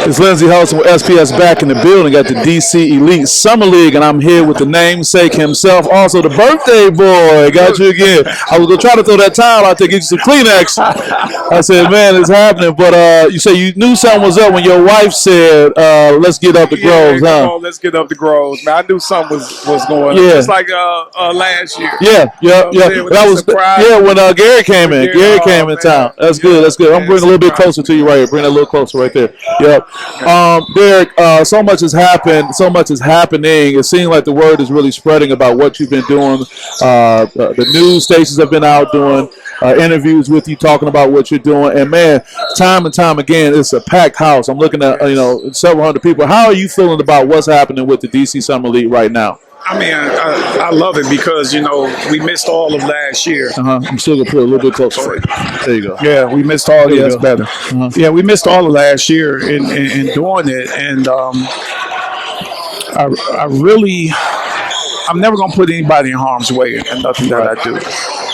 It's Lindsey Hudson with SPS back in the building at the DC Elite Summer League, and I'm here with the namesake himself, also the birthday boy. Got you again. I was going to try to throw that towel out there, get you some Kleenex. I said, man, it's happening. But you say you knew something was up when your wife said, let's get up the Groves, huh? Come on, let's get up the Groves, man. I knew something was going on. Just like last year. Yeah. That was when Gary came in. Gary came in town. That's good. That's good. I'm bringing a little bit closer to you right here. Bring that a little closer right there. Yep. Derrick, so much has happened. So much is happening. It seems like the word is really spreading about what you've been doing. The news stations have been out doing interviews with you, talking about what you're doing. And, man, time and time again, it's a packed house. I'm looking at, several hundred people. How are you feeling about what's happening with the DC Summer League right now? I mean, I love it because, we missed all of last year. I'm still going to put it a little bit closer. There you go. Yeah, we missed all of it. That's better. Yeah, we missed all of last year in doing it. And I'm never going to put anybody in harm's way in nothing that I do.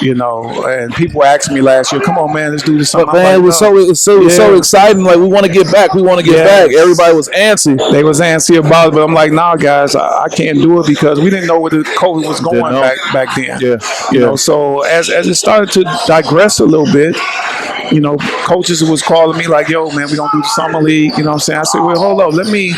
And people asked me last year, come on, man, let's do this. But, man, it was so exciting. Like, we want to get back. We want to get back. Everybody was antsy. They was antsy about it, but I'm like, nah, guys, I can't do it because we didn't know where the COVID was going back then. Yeah. So as it started to digress a little bit, coaches was calling me like, yo, man, we're going to do the summer league. You know what I'm saying? I said, well, hold up. Let me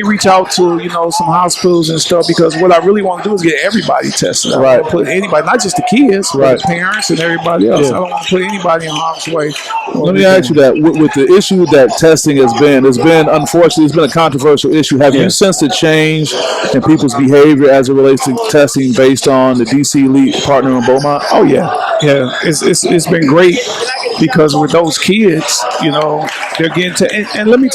reach out to, some hospitals and stuff, because what I really want to do is get everybody tested. I don't want to put anybody, not just the kids, but the parents and everybody else. I don't want to put anybody in harm's way. Let me ask you that. With the issue that testing has been, unfortunately, it's been a controversial issue. Have you sensed a change in people's behavior as it relates to testing based on the DC Elite partner in Beaumont? Oh, yeah. Yeah, it's been great because with those kids, they're getting to, and let me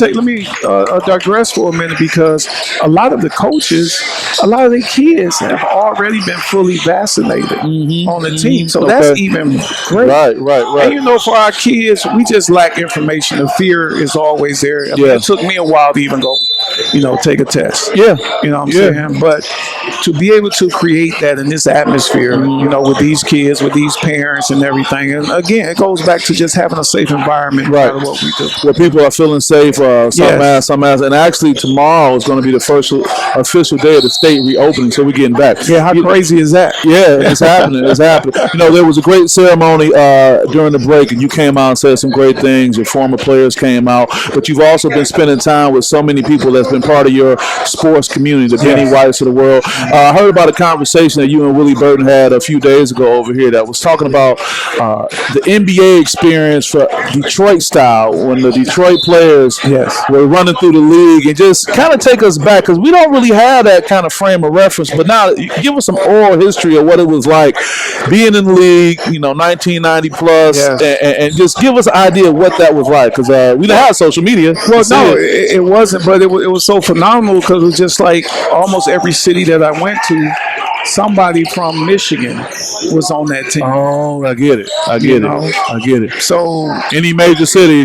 digress for a minute, because a lot of the coaches, a lot of the kids have already been fully vaccinated on the team, so that's even great. Right. And for our kids, we just lack information. The fear is always there. I mean, it took me a while to even go, take a test. Yeah, you know what I'm saying, but to be able to create that in this atmosphere, with these kids, with these parents and everything, and again, it goes back to just having a safe environment, no matter what we do. Where people are feeling safe, some mass, and actually tomorrow is going to be the first official day of the state reopening, so we're getting back. Yeah, how crazy is that? Yeah, it's happening. It's happening. There was a great ceremony during the break, and you came out and said some great things. Your former players came out, but you've also been spending time with so many people that's been part of your sports community, the Benny Whites of the world. I heard about a conversation that you and Willie Burton had a few days ago over here that was talking about the NBA experience for Detroit style, when the Detroit players were running through the league, and just kind of take us back, because we don't really have that kind of frame of reference. But now, give us some oral history of what it was like being in the league, 1990 plus, and just give us an idea of what that was like, because we didn't have social media. Well, no, it wasn't, but it was so phenomenal, because it was just like almost every city that I went to, somebody from Michigan was on that team. Oh, I get it. I get it. So any major city,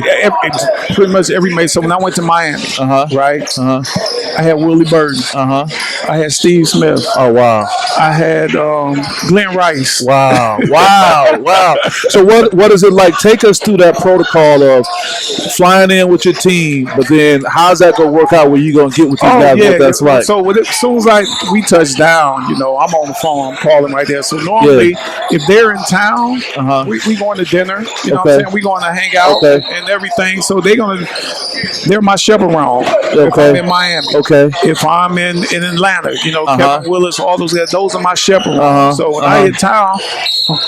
pretty much every major. So when I went to Miami, I had Willie Burton. I had Steve Smith. Oh, wow. I had Glenn Rice. Wow. So what is it like? Take us through that protocol of flying in with your team, but then how's that going to work out where you going to get with these guys? What that's like? So as soon as we touch down, I'm on the phone. I'm calling right there. So normally, if they're in town, we going to dinner. You know what I'm saying? We going to hang out and everything. So they're my chaperone. If I'm in Miami. If I'm in Atlanta, Kevin Willis, all those guys, those are my chaperones. So when I hit town,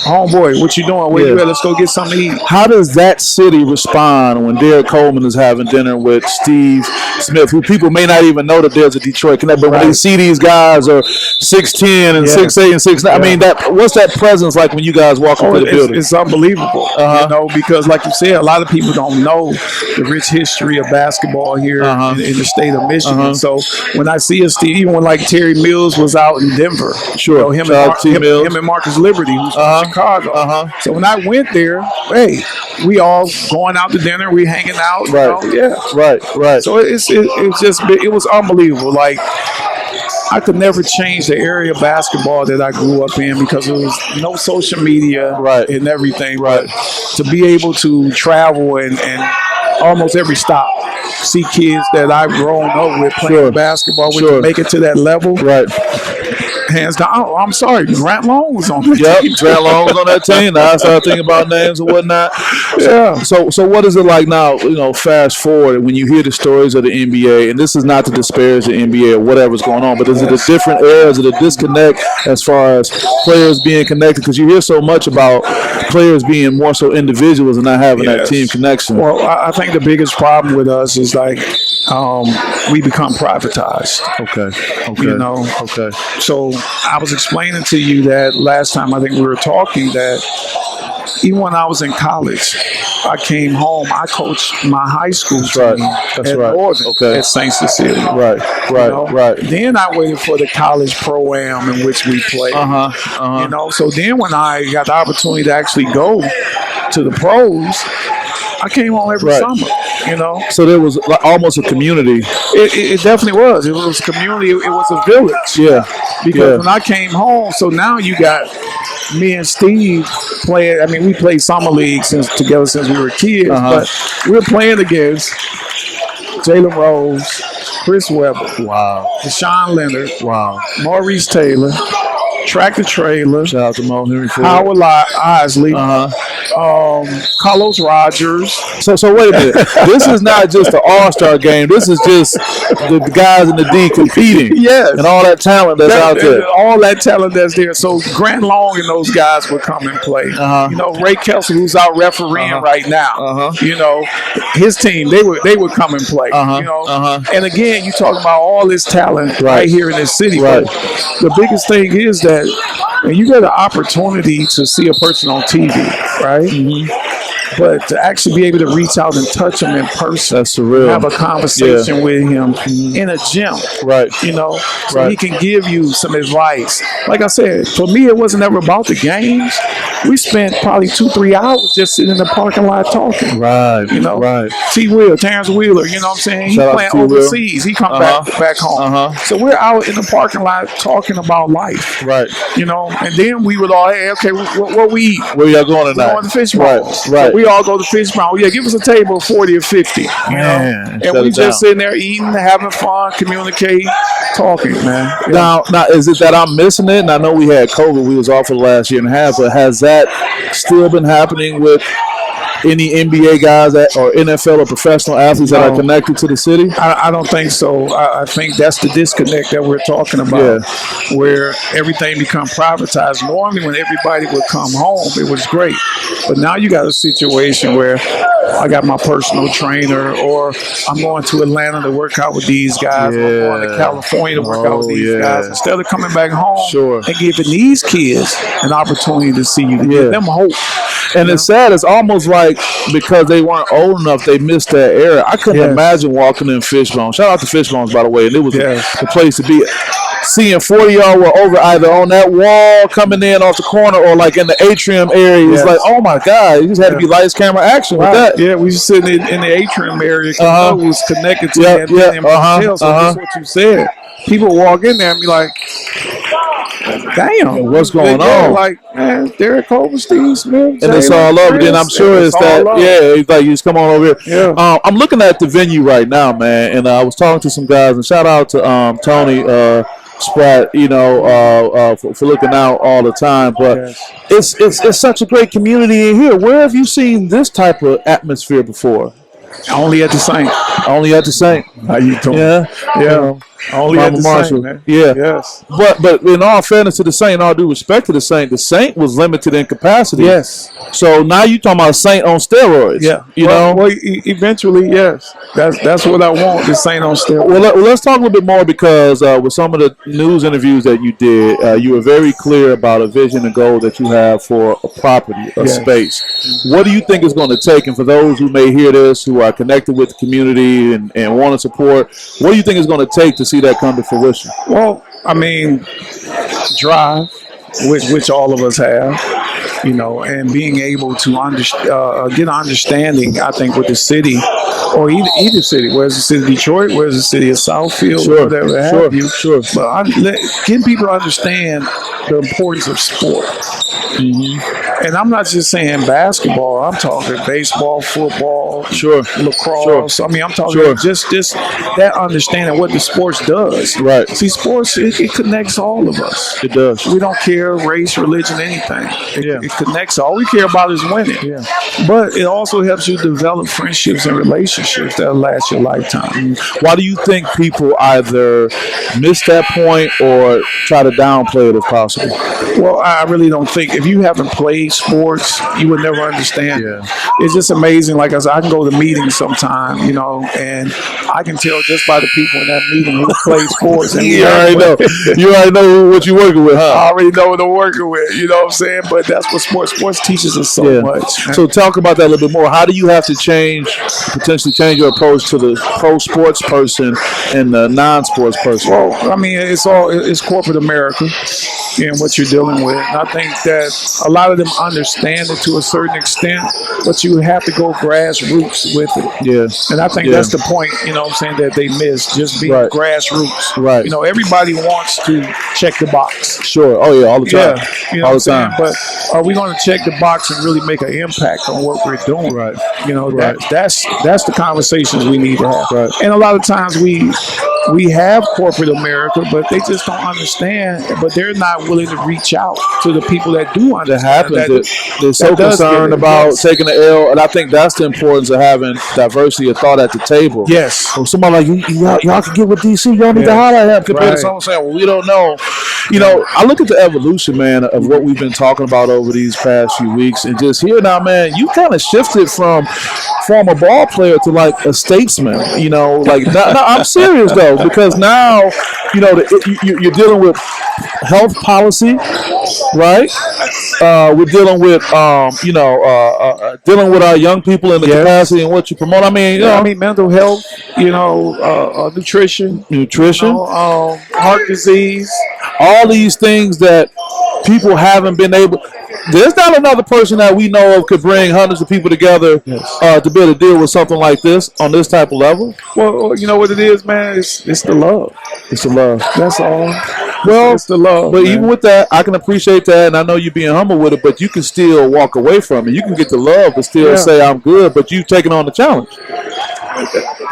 homeboy, what you doing? Where you at? Let's go get something to eat. How does that city respond when Derrick Coleman is having dinner with Steve Smith, who people may not even know that there's a Detroit connect, but when they see these guys are 6'10" and 6'8" and 6'9", I mean, what's that presence like when you guys walk into the building? It's unbelievable, because like you said, a lot of people don't know the rich history of basketball here in the state of Michigan. So when I see Steve, even when like Terry Mills was out in Denver, him and Marcus Liberty, who's from Chicago. So when I went there, we all going out to dinner, we hanging out. Right. So it was unbelievable. Like, I could never change the area of basketball that I grew up in, because there was no social media and everything. To be able to travel and almost every stop, see kids that I've grown up with playing basketball with to make it to that level. Right. Hands down. Oh, I'm sorry. Grant Long was on that team. Grant Long was on that team. Now I started thinking about names and whatnot. Yeah. So what is it like now, fast forward when you hear the stories of the NBA, and this is not to disparage the NBA or whatever's going on, but is it a different era? Is it a disconnect as far as players being connected? Because you hear so much about players being more so individuals and not having that team connection. Well, I think the biggest problem with us is like we become privatized. Okay. Okay. So I was explaining to you that last time I think we were talking that even when I was in college, I came home. I coached my high school team at Northern at St. Cecilia. Right. Then I waited for the college pro-am in which we played. So then when I got the opportunity to actually go to the pros, I came home every summer. So there was like almost a community. It definitely was. It was a community. It was a village. Yeah. Because when I came home, so now you got me and Steve playing. I mean, we played summer league together since we were kids, but we were playing against Jalen Rose, Chris Webber, Deshaun Leonard, Maurice Taylor, Tractor Trailer, shout out to Mo Henry Ford, Howard Isley, Carlos Rogers. So wait a minute. This is not just the All-Star game. This is just the guys in the D competing. Yes. And all that talent that's out there. All that talent that's there. So Grant Long and those guys would come and play. Ray Kelsey, who's out refereeing right now. His team, they would come and play. And again, you talking about all this talent right here in this city. But the biggest thing is that when you get an opportunity to see a person on TV, right? But to actually be able to reach out and touch him in person, that's surreal. Have a conversation with him in a gym, so he can give you some advice. Like I said, for me, it wasn't ever about the games. We spent probably 2-3 hours just sitting in the parking lot talking. T. Will, Terrence Wheeler, you know what I'm saying? He's playing overseas. He come back home. So we're out in the parking lot talking about life. And then we would all, hey, okay, what we eat? Where y'all going tonight? We're going to Fish Bowl. So we all go to Fish Bowl. Yeah, give us a table of 40 or 50. And we just sitting there eating, having fun, communicating, talking, man. Now, is it that I'm missing it? And I know we had COVID. We was off for the last year and a half. But has that still been happening with any NBA guys or NFL or professional athletes that are connected to the city? I don't think so. I think that's the disconnect that we're talking about, where everything become privatized. Normally, when everybody would come home, it was great. But now you got a situation where I got my personal trainer, or I'm going to Atlanta to work out with these guys, or I'm going to California to work out with these guys. Instead of coming back home and giving these kids an opportunity to see you, to give them hope. And it's sad. It's almost like because they weren't old enough, they missed that era. I couldn't imagine walking in Fishbone. Shout out to Fishbones, by the way. And it was the place to be. Seeing 40-y'all were over either on that wall coming in off the corner or like in the atrium area. It's like, oh my God, you just had to be lights, camera, action with that. Yeah, we were sitting in the atrium area. It was connected to that hotel. So that's what you said. People walk in there and be like, damn, what's going on? Like, man, Derrick, Coleman, Steve Smith, and it's all over. Then I'm sure it's that. It's like you just come on over here. I'm looking at the venue right now, man, and I was talking to some guys, and shout out to Tony Spratt, for looking out all the time. But it's such a great community in here. Where have you seen this type of atmosphere before? Only at the Saint. Only at the Saint. How you doing? Yeah. Only at the Saint, man. Yes. But in all fairness to the Saint, in all due respect to the Saint was limited in capacity. Yes. So now you talking about Saint on steroids. Yeah. You know? Well, eventually, yes. That's what I want, the Saint on steroids. Well, let's talk a little bit more because with some of the news interviews that you did, you were very clear about a vision and goal that you have for a property, a space. What do you think it's going to take? And for those who may hear this, who are connected with the community and want to support, what do you think it's going to take to see that come to fruition? Well, I mean, drive, which all of us have. and being able to get an understanding, I think, with the city or either city, where's the city of Detroit, where's the city of Southfield, whatever have you. But getting people to understand the importance of sport. And I'm not just saying basketball. I'm talking baseball, football, lacrosse. I mean, I'm talking just that understanding what the sports does. Right. See, sports, it connects all of us. It does. We don't care race, religion, anything. It connects. All we care about is winning. Yeah. But it also helps you develop friendships and relationships that'll last your lifetime. Why do you think people either miss that point or try to downplay it if possible? Well, I really don't think, if you haven't played sports, you would never understand. It's just amazing. Like I said, I can go to meetings sometime, and I can tell just by the people in that meeting who play sports. And you already know. You already know what you're working with, huh? I already know what I'm working with. You know what I'm saying? But that's what sports teaches us so much. So talk about that a little bit more. How do you have to potentially change your approach to the pro sports person and the non-sports person? Well, I mean, it's corporate America and what you're dealing with. And I think that a lot of them understand it to a certain extent, but you have to go grassroots with it. Yeah. And I think that's the point, that they miss, just being grassroots. Right. Everybody wants to check the box. Sure. Oh, yeah, all the time. Yeah, all the time. But are we going to check the box and really make an impact on what we're doing? Right. That's the conversations we need to have. Right. And a lot of times we have corporate America, but they just don't understand. But they're not willing to reach out to the people that do understand. They're so concerned about taking the L, and I think that's the importance of having diversity of thought at the table. Yes. Or somebody like y'all can get with DC. Y'all need to holler at him compared to someone saying, "Well, we don't know." I look at the evolution, man, of what we've been talking about over these past few weeks, and just here now, man, you kind of shifted from former ball player to like a statesman. I'm serious though, because now, you're dealing with health policy, right? We're dealing with, dealing with our young people in the capacity and what you promote. I mean, mental health, nutrition, heart disease, all these things that people haven't been able. There's not another person that we know of could bring hundreds of people together to be able to deal with something like this on this type of level. Well, you know what it is, man? It's the love. It's the love. That's all. Well, it's the love. But man. even with that, I can appreciate that, and I know you're being humble with it, but you can still walk away from it. You can get the love, but still say I'm good, but you've taken on the challenge.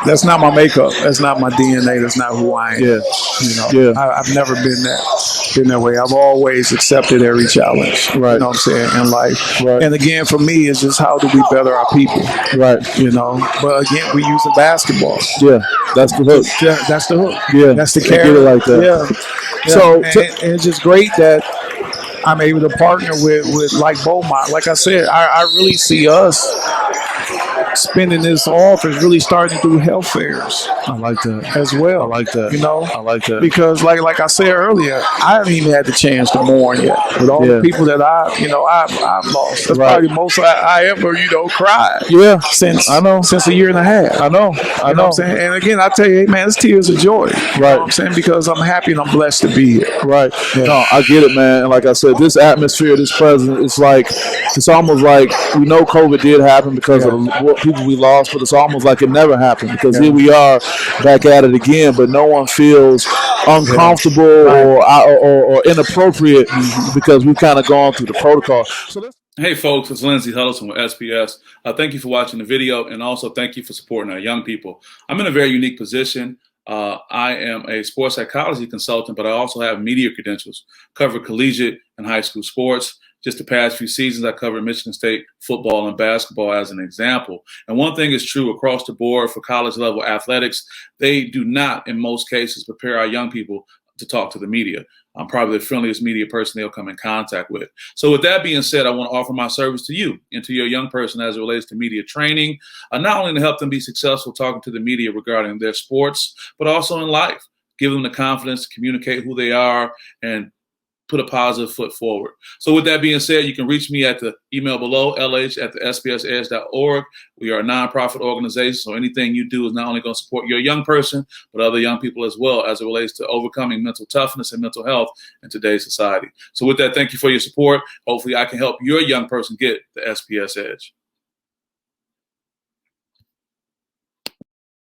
That's not my makeup. That's not my DNA. That's not who I am. I've never been that way. I've always accepted every challenge. Right. You know what I'm saying, in life. Right. And again, for me, it's just how do we better our people. Right. But again, we use the basketball. Yeah. That's the hook. Yeah, that's the hook. Yeah. That's the carrot. Get it like that. Yeah. So and it's just great that I'm able to partner with like Beaumont. Like I said, I really see us spending this off is really starting to do health fairs. I like that as well. I like that. I like that because like I said earlier, I haven't even had the chance to mourn yet with all the people that I've lost. That's probably the most I ever cried. Yeah, since a year and a half. I know. What I'm saying? And again, I tell you, hey man, it's tears of joy. Right. You know what I'm saying? Because I'm happy and I'm blessed to be here. Right. Yeah. No, I get it, man. And like I said, this atmosphere, this presence, it's almost like we know COVID did happen because of the people we lost, but it's almost like it never happened because here we are back at it again, but no one feels uncomfortable or inappropriate because we've kind of gone through the protocol. Hey folks, it's Lindsey Huddleston with SPS. Thank you for watching the video, and also thank you for supporting our young people. I'm in a very unique position. I am a sports psychology consultant, but I also have media credentials, cover collegiate and high school sports. Just the past few seasons, I covered Michigan State football and basketball as an example. And one thing is true across the board for college level athletics, they do not, in most cases, prepare our young people to talk to the media. I'm probably the friendliest media person they'll come in contact with. So with that being said, I want to offer my service to you and to your young person as it relates to media training, not only to help them be successful talking to the media regarding their sports, but also in life. Give them the confidence to communicate who they are and put a positive foot forward. So with that being said, you can reach me at the email below, lh@thespsedge.org. We are a nonprofit organization, so anything you do is not only going to support your young person, but other young people as well as it relates to overcoming mental toughness and mental health in today's society. So with that, thank you for your support. Hopefully I can help your young person get the SPS Edge.